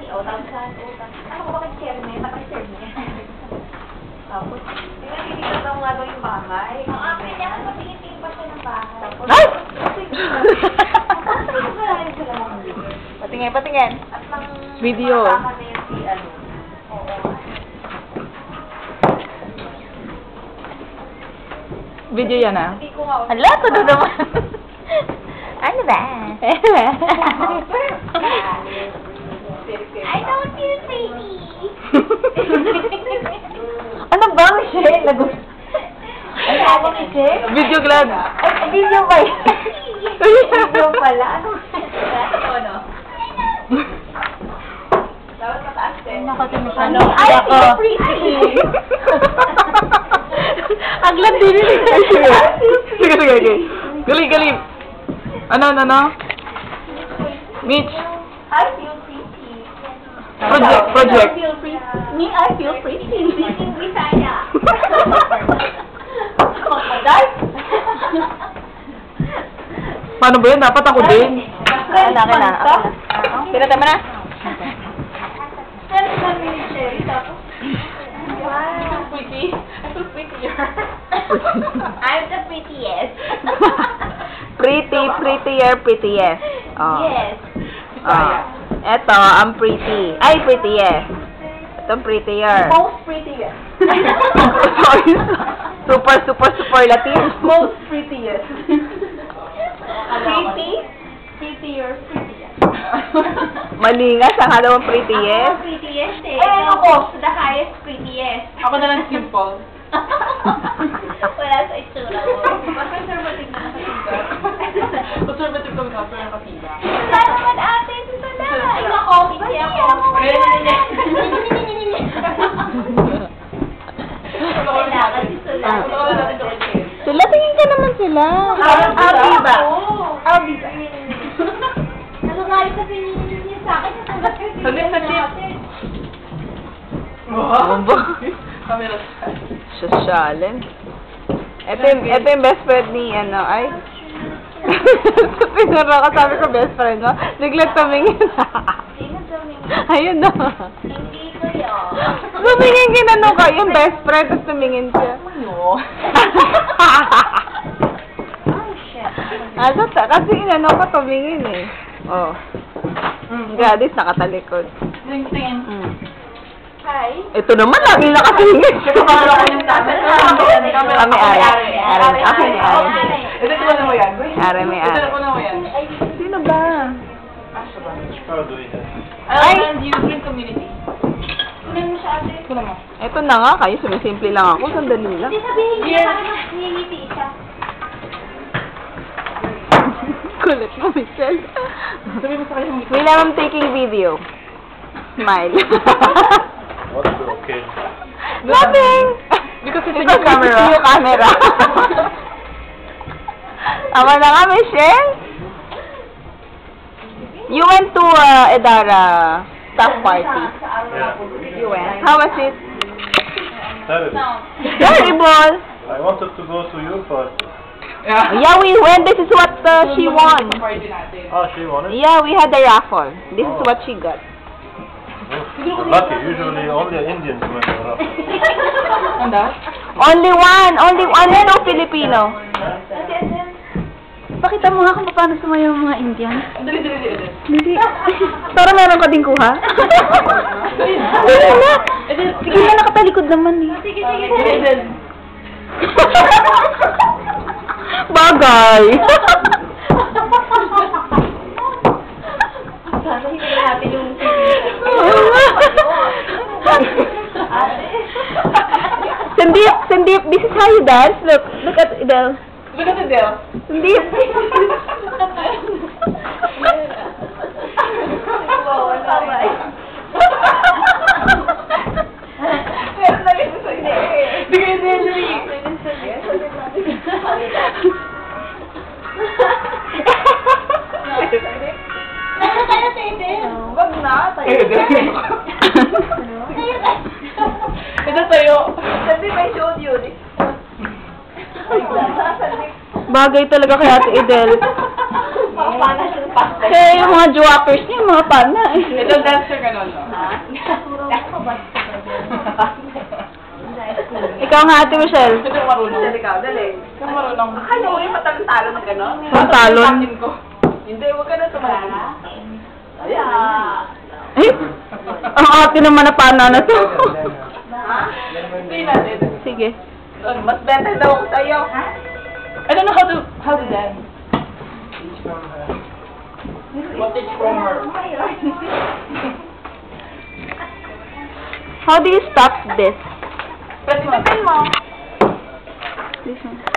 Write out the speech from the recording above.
O, tapos ano ko ba kay-share niya? Naka-share niya. Tapos, tingnan, titignan daw nga daw yung bahay. Pwede ako patingin-tingin pa siya ng bahay. Tapos, Ay! Patingin. Patingin. At lang, Video. makasama na yun si, ano. Oo. Video yan ah. Hindi ko nga. Hala, todo naman. Ano ba? I don't feel pretty. Ano ba, Michelle? Ano ba, Michelle? Video glad. Ay, video ba yun? Video pala. Ano? Dapat mataas din. Ano? Ay, Ako. feel pretty. Aglan din rin. Sige. Galing. Ano? Mitch. I feel pretty. Project. I feel pretty. Me, I feel pretty. Speaking Bisaya. Guys. Paano ba yun? Dapat ako din. Akin na. Pinatay mo na? Send ka ni Sherry, tapos. Wow. Pretty. I feel prettier. I'm the prettiest. Prettiest. Oh. Yes. Eto, I'm pretty. Ay, prettiest. Ito, prettier. Most prettiest. Sorry. Superlative. Most prettiest. Prettier, prettiest. Mali nga, sa halawang prettiest. Ako prettiest eh. Ay, ako, the highest prettiest. Ako na lang simple. Wala sa itsura ko. Mas conservative na nakasiba. Conservative kami ka, pero nakasiba. Wala naman ate, ito na. Ay, nako, hindi ako. Kailangan si Sula. Sila, tingin ka naman sila. Albiba. Ano nga yung sabihin niyo sa akin? Saglit. Bombo. Camera. Sosyalin. Ito yung best friend ni, ay. Sa pinura ka, sabi ko best friend mo. Biglang tumingin. Sino tumingin? Ayun na. Hindi ko yun. Tumingin ginano ka, yung best friend, tapos tumingin siya. Ano? Oh, shit. Kasi inano ka, tumingin eh. Oh. Gladys, nakatalikod. Tingin. Hi. Ito naman, lagi nakatingin. Ito para ako yung camera. Kami ari. Akin ni ari. Ito na mo yan. Ari, may ari. Ito na mo yan. Sino ba? I and you bring community. Kunin mo siya ate. Ito na mo. Ito na nga, kayo sumisimple lang ako. Sandali lang. Hindi sabihin niya Here. kami nangingiti siya. Kulit mo, Michelle. Sabi mo sa kanya mo. William, I'm taking video. Smile. What's okay? Nothing! Because it's It's your camera. Tama na nga, Michelle. You went to Edara staff party. Yeah. You went. How was it? Terrible. Terrible. I wanted to go to your party. Yeah, we went. This is what she won. Ah, she won it? Yeah, we had a raffle. This is what she got. You're lucky. Usually only Indians win the raffle. Anda? Only no Filipino. Pakita mo nga kung paano sumayaw ang mga Indian. Dali. Hindi. Para meron ka din kuha. Dali na. Sige na, nakatalikod naman eh. Sige. Bagay. Sana hindi natin yung Sandip, this is how you dance. Look at Idel. Look at the deal. Sandip. Wag na, tayo. Ito tayo. Sabi may showed yun eh. Bagay talaga kay Ate Idel. Paano siya pastel? Kaya yung mga jockers niya, mga pana eh. Ito dancer ka nun, no? Ha? Ako ba? Ikaw nga, Ate Michelle. Ito yung marunong. Dali ka, dali. Ito yung marunong. Akala ko yung matalon-talon ng gano'n. Pantalon. Takin ko. Hindi, huwag ka na tumala. Ayan. Eh, ang ate naman na pana na to. Ha? Hindi natin. Sige. Mas better daw ako sa'yo. Ha? I don't know how to dance. What is from her? How do you stop this? Press mo. This one.